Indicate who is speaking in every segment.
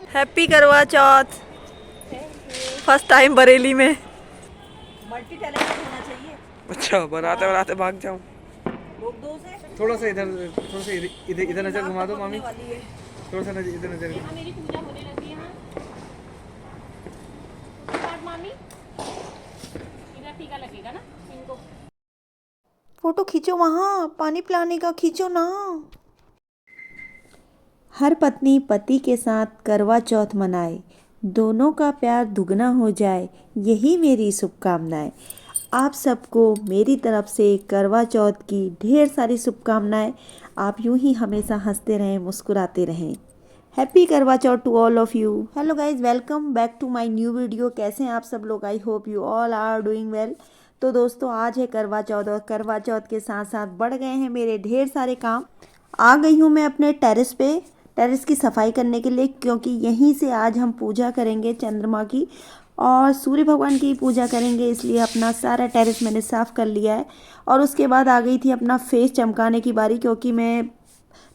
Speaker 1: Happy Karva चौथ। First time Bareilly में।
Speaker 2: Multi talented होना चाहिए।
Speaker 1: अच्छा, बनाते बनाते भाग जाऊं।
Speaker 2: रोक दो उसे।
Speaker 3: थोड़ा सा इधर नजर घुमा दो मामी। थोड़ा सा इधर नजर।
Speaker 4: यहाँ मेरी पूजा होने लगी है। मामी इधर टीका लगेगा ना इनको।
Speaker 1: फोटो खींचो, वहाँ पानी पिलाने का खींचो ना।
Speaker 5: हर पत्नी पति के साथ करवा चौथ मनाए, दोनों का प्यार दुगना हो जाए, यही मेरी शुभकामनाएं। आप सबको मेरी तरफ से करवा चौथ की ढेर सारी शुभकामनाएं। आप यूं ही हमेशा हंसते रहें, मुस्कुराते रहें। Happy Karva Chauth to all of you. Hello guys, welcome back to my new video. कैसे हैं आप सब लोग? I hope you all are doing well. तो दोस्तों, आज है करवा चौथ और करवा चौथ के साथ साथ बढ़ गए हैं मेरे ढेर सारे काम। आ गई हूँ मैं अपने टेरेस पे, टेरेस की सफाई करने के लिए, क्योंकि यहीं से आज हम पूजा करेंगे चंद्रमा की और सूर्य भगवान की पूजा करेंगे। इसलिए अपना सारा टेरेस मैंने साफ़ कर लिया है। और उसके बाद आ गई थी अपना फेस चमकाने की बारी, क्योंकि मैं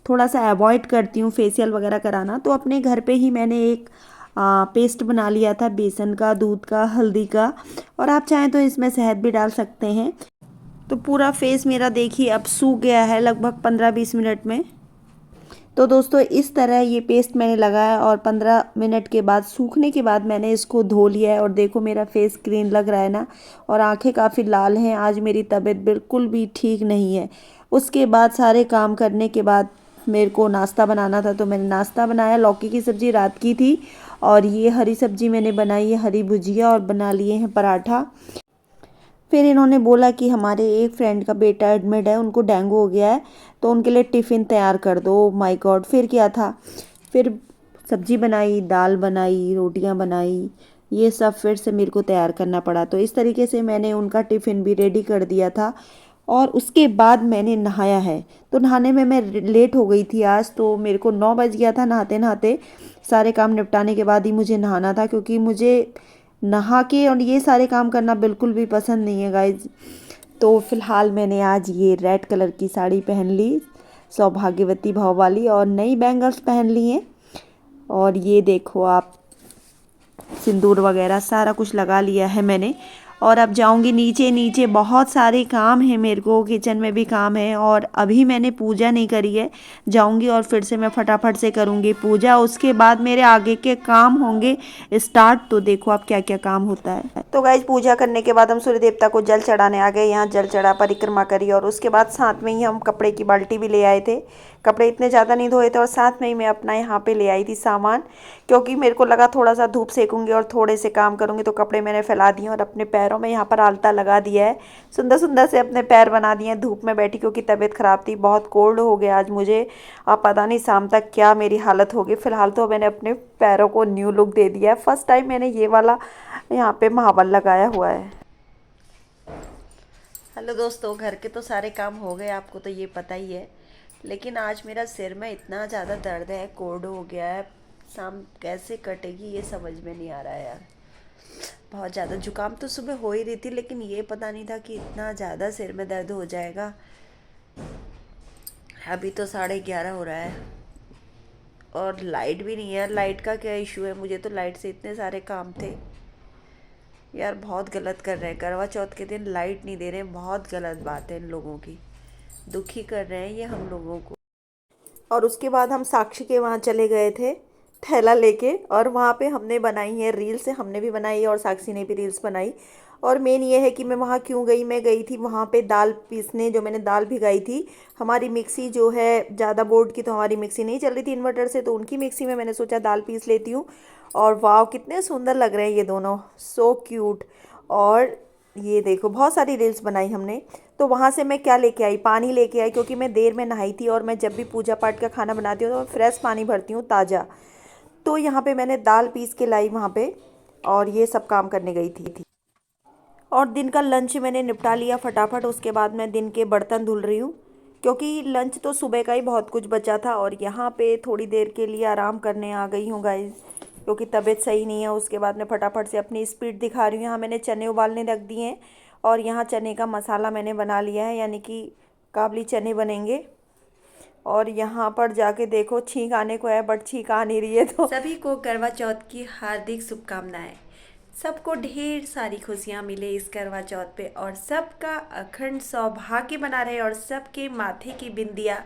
Speaker 5: थोड़ा सा अवॉइड करती हूँ फेशियल वगैरह कराना। तो अपने घर पे ही मैंने एक पेस्ट बना लिया था, बेसन का, दूध का, हल्दी का, और आप चाहें तो इसमें शहद भी डाल सकते हैं। तो पूरा फेस मेरा देखिए अब सूख गया है लगभग 15-20 मिनट में। तो दोस्तों, इस तरह ये पेस्ट मैंने लगाया और 15 मिनट के बाद, सूखने के बाद मैंने इसको धो लिया है। और देखो मेरा फेस ग्रीन लग रहा है ना, और आंखें काफ़ी लाल हैं। आज मेरी तबीयत बिल्कुल भी ठीक नहीं है। उसके बाद सारे काम करने के बाद मेरे को नाश्ता बनाना था, तो मैंने नाश्ता बनाया। लौकी की सब्ज़ी रात की थी और ये हरी सब्ज़ी मैंने बनाई है, हरी भुजिया, और बना लिए हैं पराठा। फिर इन्होंने बोला कि हमारे एक फ्रेंड का बेटा एडमिट है, उनको डेंगू हो गया है, तो उनके लिए टिफ़िन तैयार कर दो। माय गॉड, फिर क्या था। फिर सब्जी बनाई, दाल बनाई, रोटियां बनाई, ये सब फिर से मेरे को तैयार करना पड़ा। तो इस तरीके से मैंने उनका टिफ़िन भी रेडी कर दिया था। और उसके बाद मैंने नहाया है। तो नहाने में मैं लेट हो गई थी आज, तो मेरे को 9 बज गया था नहाते नहाते। सारे काम निपटाने के बाद ही मुझे नहाना था, क्योंकि मुझे नहा के और ये सारे काम करना बिल्कुल भी पसंद नहीं है गाइज। तो फिलहाल मैंने आज ये रेड कलर की साड़ी पहन ली, सौभाग्यवती भाव वाली, और नई बैंगल्स पहन ली हैं। और ये देखो आप, सिंदूर वगैरह सारा कुछ लगा लिया है मैंने। और अब जाऊंगी नीचे। नीचे बहुत सारे काम हैं मेरे को, किचन में भी काम है, और अभी मैंने पूजा नहीं करी है। जाऊंगी और फिर से मैं फटाफट से करूंगी पूजा। उसके बाद मेरे आगे के काम होंगे स्टार्ट। तो देखो आप क्या क्या काम होता है। तो गाइज, पूजा करने के बाद हम सूर्य देवता को जल चढ़ाने आ गए। यहाँ जल चढ़ा, परिक्रमा करी, और उसके बाद साथ में ही हम कपड़े की बाल्टी भी ले आए थे। कपड़े इतने ज़्यादा नहीं धोए थे, और साथ में ही मैं अपना यहाँ पे ले आई थी सामान, क्योंकि मेरे को लगा थोड़ा सा धूप सेकूंगी और थोड़े से काम करूंगी। तो कपड़े मैंने फैला दिए और अपने पैरों में यहाँ पर आलता लगा दिया है। सुंदर सुंदर से अपने पैर बना दिए हैं धूप में बैठी, क्योंकि तबीयत ख़राब थी, बहुत कोल्ड हो गया आज मुझे। अब पता नहीं शाम तक क्या मेरी हालत होगी। फ़िलहाल तो मैंने अपने पैरों को न्यू लुक दे दिया है। फर्स्ट टाइम मैंने ये वाला यहाँ पे महावल लगाया हुआ है।
Speaker 2: हेलो दोस्तों, घर के तो सारे काम हो गए, आपको तो ये पता ही है। लेकिन आज मेरा सिर में इतना ज़्यादा दर्द है, कोल्ड हो गया है। शाम कैसे कटेगी ये समझ में नहीं आ रहा है यार। बहुत ज़्यादा जुकाम तो सुबह हो ही रही थी, लेकिन ये पता नहीं था कि इतना ज़्यादा सिर में दर्द हो जाएगा। अभी तो 11:30 हो रहा है और लाइट भी नहीं है। लाइट का क्या इशू है? मुझे तो लाइट से इतने सारे काम थे यार। बहुत गलत कर रहे हैं, करवा चौथ के दिन लाइट नहीं दे रहे हैं। बहुत गलत बात है इन लोगों की, दुखी कर रहे हैं ये हम लोगों को।
Speaker 1: और उसके बाद हम साक्षी के वहाँ चले गए थे थैला लेके, और वहाँ पे हमने बनाई है रील्स। हमने भी बनाई और साक्षी ने भी रील्स बनाई। और मेन ये है कि मैं वहाँ क्यों गई, मैं गई थी वहाँ पे दाल पीसने। जो मैंने दाल भिगाई थी, हमारी मिक्सी जो है ज़्यादा बोर्ड की, तो हमारी मिक्सी नहीं चल रही थी इन्वर्टर से, तो उनकी मिक्सी में मैंने सोचा दाल पीस लेती हूँ। और वाह, कितने सुंदर लग रहे हैं ये दोनों, सो क्यूट। और ये देखो, बहुत सारी रील्स बनाई हमने। तो वहाँ से मैं क्या लेके आई, पानी लेके आई, क्योंकि मैं देर में नहाई थी। और मैं जब भी पूजा पाठ का खाना बनाती हूँ तो मैं फ्रेश पानी भरती हूँ, ताज़ा। तो यहाँ पे मैंने दाल पीस के लाई वहाँ पे, और ये सब काम करने गई थी। और दिन का लंच मैंने निपटा लिया फटाफट। उसके बाद मैं दिन के बर्तन धुल रही हूँ, क्योंकि लंच तो सुबह का ही बहुत कुछ बचा था। और यहाँ पे थोड़ी देर के लिए आराम करने आ गई हूँ गाइस, क्योंकि तबीयत सही नहीं है। उसके बाद मैं फटाफट से अपनी स्पीड दिखा रही हूँ। यहाँ मैंने चने उबालने रख दिए हैं और यहाँ चने का मसाला मैंने बना लिया है, यानी कि काबली चने बनेंगे। और यहाँ पर जाके देखो छींक आने को है, बट छींक आ नहीं रही है। तो
Speaker 2: सभी को करवा चौथ की हार्दिक शुभकामनाएं। सबको ढेर सारी खुशियां मिले इस करवा चौथ पे, और सबका अखंड सौभाग्य बना रहे, और सबके माथे की बिंदिया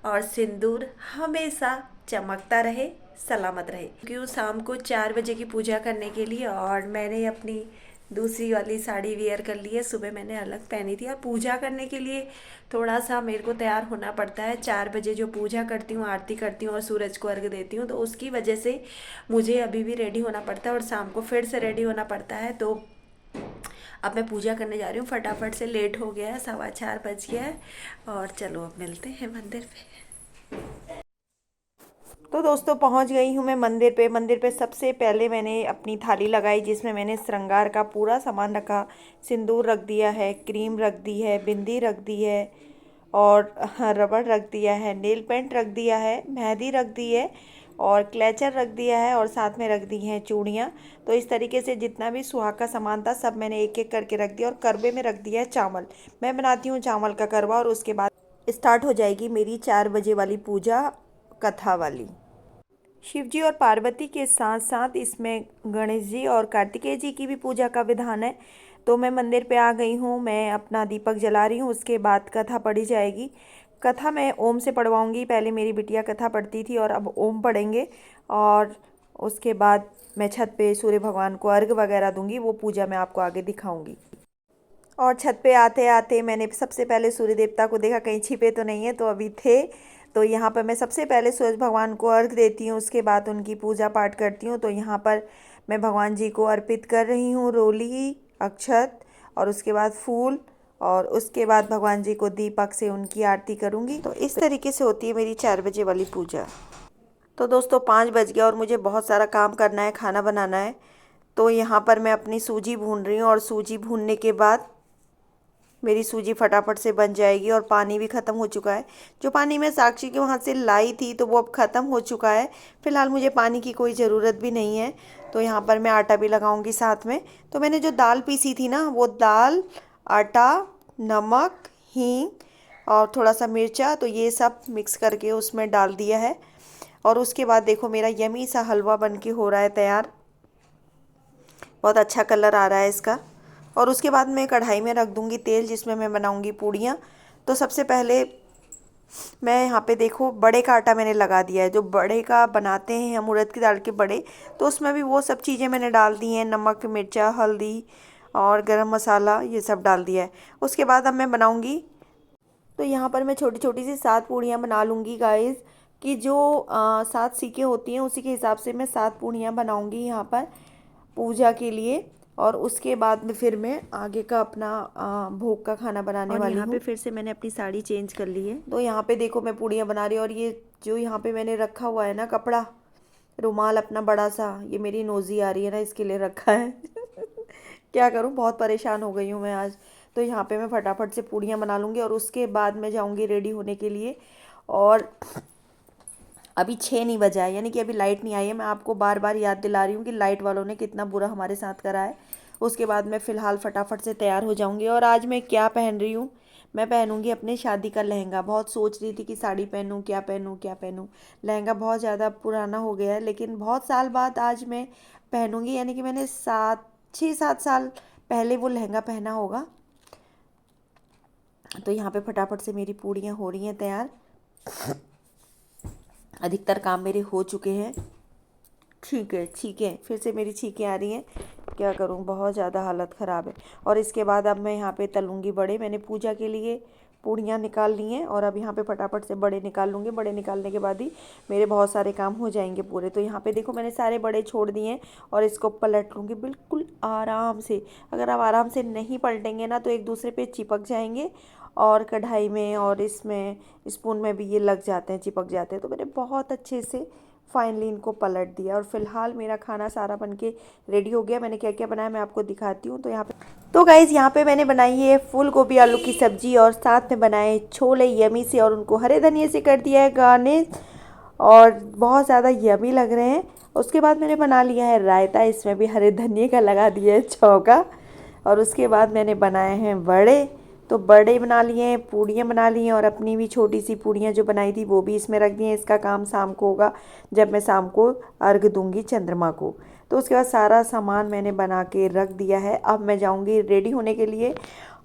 Speaker 2: और सिंदूर हमेशा चमकता रहे, सलामत रहे। क्यों शाम को 4 बजे की पूजा करने के लिए, और मैंने अपनी दूसरी वाली साड़ी वेयर कर ली है। सुबह मैंने अलग पहनी थी, और पूजा करने के लिए थोड़ा सा मेरे को तैयार होना पड़ता है। 4 बजे जो पूजा करती हूँ, आरती करती हूँ और सूरज को अर्घ देती हूँ, तो उसकी वजह से मुझे अभी भी रेडी होना पड़ता है और शाम को फिर से रेडी होना पड़ता है। तो अब मैं पूजा करने जा रही हूँ, फटाफट से। लेट हो गया है, 4:15 बज गया है, और चलो अब मिलते हैं मंदिर पे।
Speaker 1: तो दोस्तों पहुंच गई हूँ मैं मंदिर पे। मंदिर पे सबसे पहले मैंने अपनी थाली लगाई, जिसमें मैंने श्रृंगार का पूरा सामान रखा। सिंदूर रख दिया है, क्रीम रख दी है, बिंदी रख दी है, और रबड़ रख दिया है, नेल पेंट रख दिया है, मेहंदी रख दी है, और क्लेचर रख दिया है, और साथ में रख दी हैं चूड़ियाँ। तो इस तरीके से जितना भी सुहाग का सामान था सब मैंने एक एक करके रख दिया। और करवे में रख दिया है चावल। मैं बनाती हूँ चावल का करवा, और उसके बाद स्टार्ट हो जाएगी मेरी 4 बजे वाली पूजा, कथा वाली। शिव जी और पार्वती के साथ साथ इसमें गणेश जी और कार्तिकेय जी की भी पूजा का विधान है। तो मैं मंदिर पे आ गई हूँ, मैं अपना दीपक जला रही हूँ। उसके बाद कथा पढ़ी जाएगी। कथा मैं ओम से पढ़वाऊँगी। पहले मेरी बिटिया कथा पढ़ती थी और अब ओम पढ़ेंगे। और उसके बाद मैं छत पे सूर्य भगवान को अर्घ वगैरह दूंगी। वो पूजा मैं आपको आगे दिखाऊंगी। और छत पे आते आते मैंने सबसे पहले सूर्य देवता को देखा, कहीं छिपे तो नहीं है, तो अभी थे। तो यहाँ पर मैं सबसे पहले सूरज भगवान को अर्घ देती हूँ, उसके बाद उनकी पूजा पाठ करती हूँ। तो यहाँ पर मैं भगवान जी को अर्पित कर रही हूँ रोली, अक्षत, और उसके बाद फूल, और उसके बाद भगवान जी को दीपक से उनकी आरती करूँगी। तो इस तरीके से होती है मेरी 4 बजे वाली पूजा। तो दोस्तों 5 बज गया और मुझे बहुत सारा काम करना है, खाना बनाना है। तो यहाँ पर मैं अपनी सूजी भून रही हूँ, और सूजी भूनने के बाद मेरी सूजी फटाफट से बन जाएगी। और पानी भी ख़त्म हो चुका है। जो पानी मैं साक्षी के वहाँ से लाई थी तो वो अब ख़त्म हो चुका है। फ़िलहाल मुझे पानी की कोई ज़रूरत भी नहीं है। तो यहाँ पर मैं आटा भी लगाऊंगी साथ में। तो मैंने जो दाल पीसी थी ना, वो दाल, आटा, नमक, हींग और थोड़ा सा मिर्चा, तो ये सब मिक्स करके उसमें डाल दिया है। और उसके बाद देखो मेरा यमी सा हलवा बन के हो रहा है तैयार। बहुत अच्छा कलर आ रहा है इसका। और उसके बाद मैं कढ़ाई में रख दूंगी तेल, जिसमें मैं बनाऊंगी पूड़ियाँ। तो सबसे पहले मैं यहाँ पे देखो बड़े का आटा मैंने लगा दिया है। जो बड़े का बनाते हैं हम, उड़द की दाल के बड़े, तो उसमें भी वो सब चीज़ें मैंने डाल दी हैं। नमक, मिर्चा, हल्दी और गरम मसाला, ये सब डाल दिया है। उसके बाद अब मैं बनाऊँगी। तो यहाँ पर मैं छोटी छोटी सी 7 पूड़ियाँ बना लूँगी गाइस, कि जो 7 सीखें होती हैं उसी के हिसाब से मैं 7 पूड़ियाँ बनाऊँगी यहाँ पर पूजा के लिए। और उसके बाद में फिर मैं आगे का अपना भोग का खाना बनाने वाली हूँ। यहाँ पे फिर से मैंने अपनी साड़ी चेंज कर ली है। तो यहाँ पे देखो मैं पूड़ियाँ बना रही हूँ। और ये जो यहाँ पे मैंने रखा हुआ है ना कपड़ा, रुमाल अपना बड़ा सा, ये मेरी नोज़ी आ रही है ना, इसके लिए रखा है। क्या करूँ, बहुत परेशान हो गई हूँ मैं आज। तो यहाँ पे मैं फटाफट से पूड़ियाँ बना लूँगी, और उसके बाद मैं जाऊँगी रेडी होने के लिए। और अभी 6 नहीं बजा है, यानी कि अभी लाइट नहीं आई है। मैं आपको बार बार याद दिला रही हूँ कि लाइट वालों ने कितना बुरा हमारे साथ करा है। उसके बाद मैं फ़िलहाल फटाफट से तैयार हो जाऊँगी। और आज मैं क्या पहन रही हूँ, मैं पहनूँगी अपने शादी का लहंगा। बहुत सोच रही थी कि साड़ी पहनूँ, क्या पहनूँ क्या पहनूँ। लहंगा बहुत ज़्यादा पुराना हो गया है, लेकिन बहुत साल बाद आज मैं पहनूँगी। यानी कि मैंने 6-7 साल पहले वो लहंगा पहना होगा। तो यहाँ पे फटाफट से मेरी पूड़ियाँ हो रही हैं तैयार। अधिकतर काम मेरे हो चुके हैं। छींकें फिर से मेरी छींकें आ रही हैं। क्या करूं, बहुत ज़्यादा हालत ख़राब है। और इसके बाद अब मैं यहाँ पे तलूँगी बड़े। मैंने पूजा के लिए पूड़ियाँ निकाल ली हैं, और अब यहाँ पे फटाफट से बड़े निकाल लूँगी। बड़े निकालने के बाद ही मेरे बहुत सारे काम हो जाएंगे पूरे। तो यहाँ पे देखो मैंने सारे बड़े छोड़ दिए हैं, और इसको पलट लूँगी बिल्कुल आराम से। अगर आप आराम से नहीं पलटेंगे ना, तो एक दूसरे पे चिपक जाएंगे, और कढ़ाई में और इसमें स्पून में भी ये लग जाते हैं, चिपक जाते हैं। तो मैंने बहुत अच्छे से फाइनली इनको पलट दिया। और फिलहाल मेरा खाना सारा बनके रेडी हो गया। मैंने क्या क्या बनाया मैं आपको दिखाती हूँ। तो गाइज़ यहाँ पे मैंने बनाई है फूल गोभी आलू की सब्ज़ी, और साथ में बनाए छोले यमी से, और उनको हरे धनिया से कर दिया है गार्निश, और बहुत ज़्यादा यमी लग रहे हैं। उसके बाद मैंने बना लिया है रायता, इसमें भी हरे धनिए का लगा दिया है छौंका। और उसके बाद मैंने बनाए हैं वड़े, तो बड़े बना लिए हैं, पूड़ियाँ बना ली हैं, और अपनी भी छोटी सी पूड़ियाँ जो बनाई थी वो भी इसमें रख दी हैं। इसका काम शाम को होगा जब मैं शाम को अर्घ दूंगी चंद्रमा को। तो उसके बाद सारा सामान मैंने बना के रख दिया है। अब मैं जाऊंगी रेडी होने के लिए।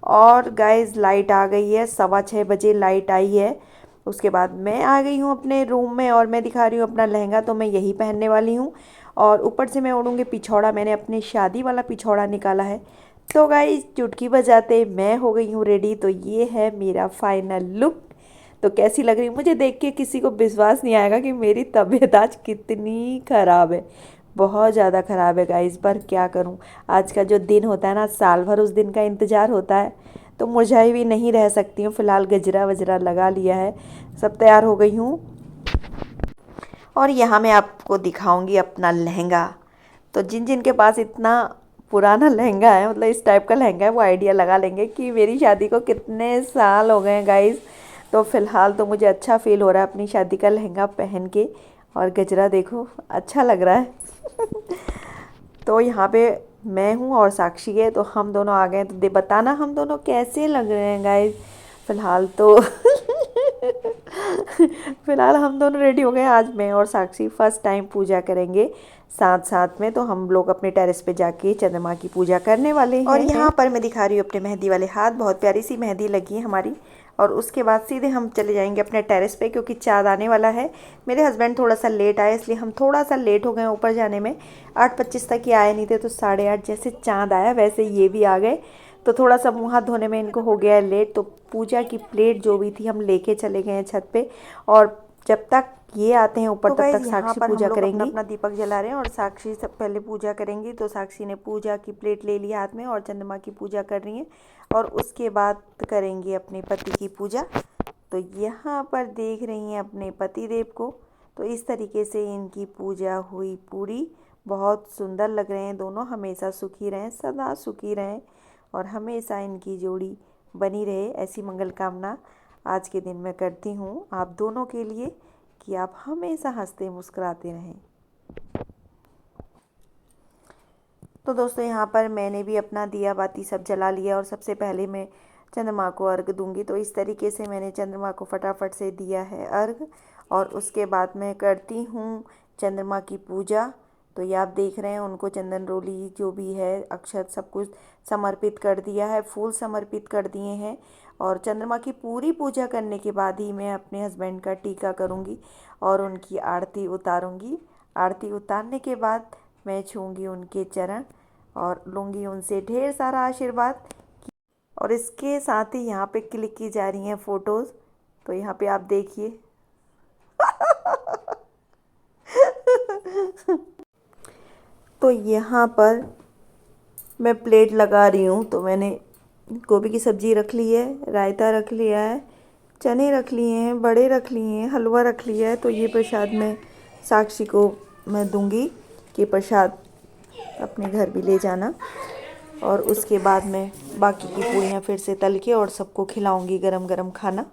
Speaker 1: और गाइस लाइट आ गई है, 6:15 बजे लाइट आई है। उसके बाद मैं आ गई हूँ अपने रूम में और मैं दिखा रही हूँ अपना लहंगा, तो मैं यही पहनने वाली हूँ। और ऊपर से मैं ओढ़ूँगी पिछौड़ा, मैंने अपनी शादी वाला पिछौड़ा निकाला है। तो गाइस चुटकी बजाते मैं हो गई हूँ रेडी। तो ये है मेरा फाइनल लुक। तो कैसी लग रही है मुझे देख के किसी को विश्वास नहीं आएगा कि मेरी तबीयत आज कितनी ख़राब है। बहुत ज़्यादा ख़राब है गाइस, पर क्या करूँ, आज का जो दिन होता है ना, साल भर उस दिन का इंतज़ार होता है, तो मुरझाई भी नहीं रह सकती हूँ। फ़िलहाल गजरा वजरा लगा लिया है, सब तैयार हो गई हूँ। और यहाँ मैं आपको दिखाऊंगी अपना लहंगा। तो जिन जिन के पास इतना पुराना लहंगा है, मतलब इस टाइप का लहंगा है, वो आइडिया लगा लेंगे कि मेरी शादी को कितने साल हो गए हैं गाइस। तो फ़िलहाल तो मुझे अच्छा फील हो रहा है अपनी शादी का लहंगा पहन के। और गजरा देखो अच्छा लग रहा है। तो यहाँ पे मैं हूँ और साक्षी है, तो हम दोनों आ गए। तो बताना हम दोनों कैसे लग रहे हैं गाइस। फ़िलहाल तो फ़िलहाल हम दोनों रेडी हो गए। आज मैं और साक्षी फर्स्ट टाइम पूजा करेंगे साथ साथ में। तो हम लोग अपने टेरेस पे जाके चंद्रमा की पूजा करने वाले हैं। और यहाँ पर मैं दिखा रही हूँ अपने मेहंदी वाले हाथ, बहुत प्यारी सी मेहंदी लगी है हमारी। और उसके बाद सीधे हम चले जाएंगे अपने टेरेस पे, क्योंकि चाँद आने वाला है। मेरे हस्बैंड थोड़ा सा लेट आए, इसलिए हम थोड़ा सा लेट हो गए ऊपर जाने में। 8:25 तक ही आए नहीं थे, तो 8:30 जैसे चाँद आया वैसे ये भी आ गए। तो थोड़ा सा मुँह हाथ धोने में इनको हो गया है लेट। तो पूजा की प्लेट जो भी थी हम लेके चले गए हैं छत पे। और जब तक ये आते हैं ऊपर तब तक साक्षी पूजा करेंगी। अपना दीपक जला रहे हैं और साक्षी सब पहले पूजा करेंगी। तो साक्षी ने पूजा की प्लेट ले ली हाथ में और चंद्रमा की पूजा कर रही हैं। और उसके बाद करेंगी अपने पति की पूजा। तो यहाँ पर देख रही हैं अपने पति देव को। तो इस तरीके से इनकी पूजा हुई पूरी। बहुत सुंदर लग रहे हैं दोनों, हमेशा सुखी रहें, सदा सुखी रहें, और हमेशा इनकी जोड़ी बनी रहे, ऐसी मंगल कामना आज के दिन मैं करती हूँ आप दोनों के लिए, कि आप हमेशा हंसते मुस्कुराते रहें। तो दोस्तों यहाँ पर मैंने भी अपना दिया बाती सब जला लिया, और सबसे पहले मैं चंद्रमा को अर्घ दूंगी। तो इस तरीके से मैंने चंद्रमा को फटाफट से दिया है अर्घ। और उसके बाद मैं करती हूँ चंद्रमा की पूजा। तो ये आप देख रहे हैं, उनको चंदन रोली जो भी है, अक्षत सब कुछ समर्पित कर दिया है, फूल समर्पित कर दिए हैं। और चंद्रमा की पूरी पूजा करने के बाद ही मैं अपने हस्बैंड का टीका करूँगी और उनकी आरती उतारूँगी। आरती उतारने के बाद मैं छूँगी उनके चरण और लूँगी उनसे ढेर सारा आशीर्वाद। और इसके साथ ही यहाँ पे क्लिक की जा रही हैं फ़ोटोज़। तो यहाँ पे आप देखिए। तो यहाँ पर मैं प्लेट लगा रही हूँ। तो मैंने गोभी की सब्ज़ी रख ली है, रायता रख लिया है, चने रख लिए हैं, बड़े रख लिए हैं, हलवा रख लिया है। तो ये प्रसाद मैं साक्षी को मैं दूंगी कि प्रसाद अपने घर भी ले जाना। और उसके बाद मैं बाकी की पूरियाँ फिर से तल के और सबको खिलाऊंगी गरम गरम खाना।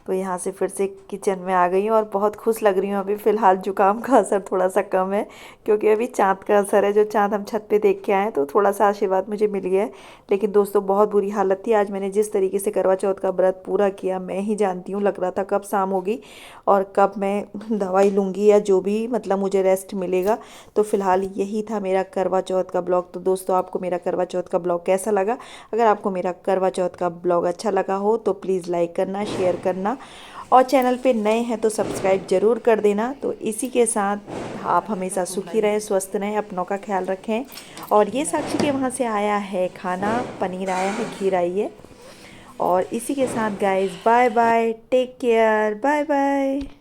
Speaker 1: तो यहाँ से फिर से किचन में आ गई हूँ और बहुत खुश लग रही हूँ। अभी फ़िलहाल जुकाम का असर थोड़ा सा कम है, क्योंकि अभी चाँद का असर है। जो चाँद हम छत पे देख के आए, तो थोड़ा सा आशीर्वाद मुझे मिल गया है। लेकिन दोस्तों बहुत बुरी हालत थी। आज मैंने जिस तरीके से करवा चौथ का व्रत पूरा किया, मैं ही जानती हूँ। लग रहा था कब शाम होगी और कब मैं दवाई लूँगी या जो भी मतलब मुझे रेस्ट मिलेगा। तो फ़िलहाल यही था मेरा करवा चौथ का ब्लॉग। तो दोस्तों आपको मेरा करवा चौथ का ब्लॉग कैसा लगा? अगर आपको मेरा करवा चौथ का ब्लॉग अच्छा लगा हो तो प्लीज़ लाइक करना, शेयर करना, और चैनल पे नए हैं तो सब्सक्राइब ज़रूर कर देना। तो इसी के साथ आप हमेशा सुखी रहें, स्वस्थ रहें, अपनों का ख्याल रखें। और ये साक्षी के वहाँ से आया है खाना, पनीर आया है, खीर आई है। और इसी के साथ guys bye bye, take care, bye bye.